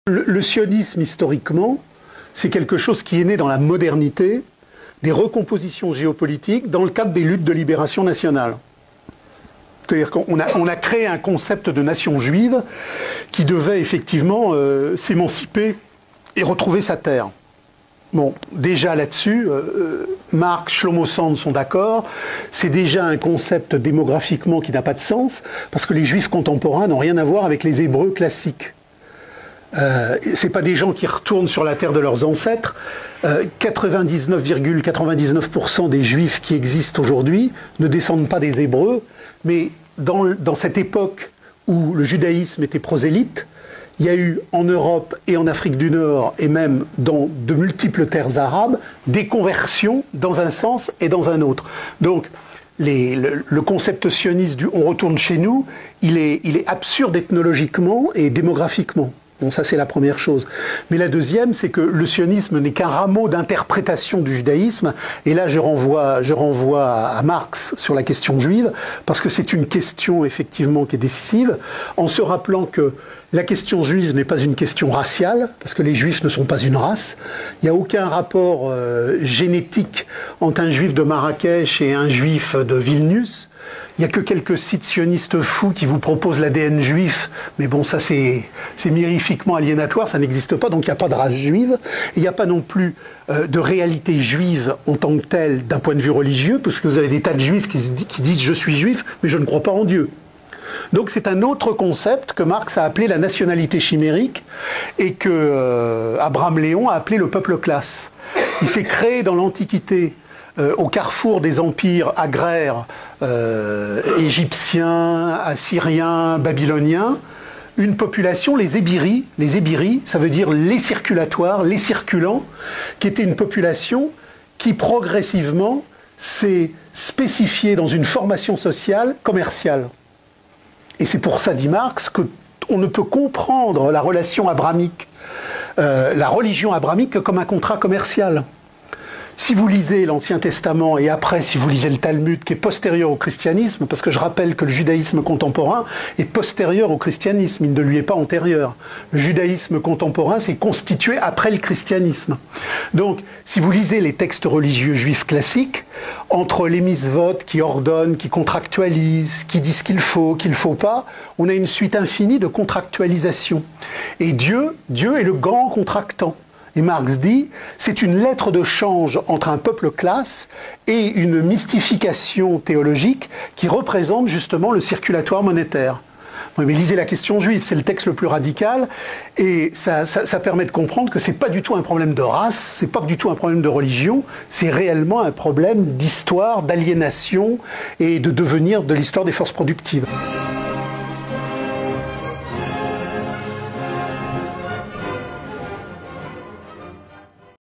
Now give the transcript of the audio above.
Le sionisme, historiquement, c'est quelque chose qui est né dans la modernité, des recompositions géopolitiques dans le cadre des luttes de libération nationale. C'est-à-dire qu'on a créé un concept de nation juive qui devait effectivement s'émanciper et retrouver sa terre. Bon, déjà là-dessus, Marx, Shlomo Sand sont d'accord, c'est déjà un concept démographiquement qui n'a pas de sens, parce que les juifs contemporains n'ont rien à voir avec les hébreux classiques. C'est pas des gens qui retournent sur la terre de leurs ancêtres. 99,99% des juifs qui existent aujourd'hui ne descendent pas des hébreux, mais dans cette époque où le judaïsme était prosélyte, il y a eu en Europe et en Afrique du Nord, et même dans de multiples terres arabes, des conversions dans un sens et dans un autre. Donc, le concept sioniste du « on retourne chez nous », il est absurde ethnologiquement et démographiquement. Bon, ça c'est la première chose. Mais la deuxième, c'est que le sionisme n'est qu'un rameau d'interprétation du judaïsme. Et là, je renvoie à Marx sur la question juive, parce que c'est une question effectivement qui est décisive, en se rappelant que la question juive n'est pas une question raciale, parce que les juifs ne sont pas une race. Il n'y a aucun rapport génétique entre un juif de Marrakech et un juif de Vilnius. Il n'y a que quelques sites sionistes fous qui vous proposent l'ADN juif, mais bon, ça c'est mirifiquement aliénatoire, ça n'existe pas, donc il n'y a pas de race juive. Il n'y a pas non plus de réalité juive en tant que telle d'un point de vue religieux, parce que vous avez des tas de juifs qui disent « je suis juif, mais je ne crois pas en Dieu ». Donc c'est un autre concept que Marx a appelé la nationalité chimérique et que Abraham Léon a appelé le peuple classe. Il s'est créé dans l'Antiquité, au carrefour des empires agraires égyptiens, assyriens, babyloniens, une population, les Ébiri, ça veut dire les circulatoires, les circulants, qui était une population qui progressivement s'est spécifiée dans une formation sociale commerciale. Et c'est pour ça, dit Marx, qu'on ne peut comprendre la relation abrahamique, la religion abrahamique comme un contrat commercial. Si vous lisez l'Ancien Testament et après si vous lisez le Talmud qui est postérieur au christianisme, parce que je rappelle que le judaïsme contemporain est postérieur au christianisme, il ne lui est pas antérieur. Le judaïsme contemporain s'est constitué après le christianisme. Donc si vous lisez les textes religieux juifs classiques, entre les mitzvot qui ordonnent, qui contractualisent, qui disent qu'il faut pas, on a une suite infinie de contractualisation. Et Dieu est le grand contractant. Et Marx dit, c'est une lettre de change entre un peuple classe et une mystification théologique qui représente justement le circulatoire monétaire. Oui, mais lisez la question juive, c'est le texte le plus radical, et ça permet de comprendre que c'est pas du tout un problème de race, c'est pas du tout un problème de religion, c'est réellement un problème d'histoire, d'aliénation et de devenir de l'histoire des forces productives.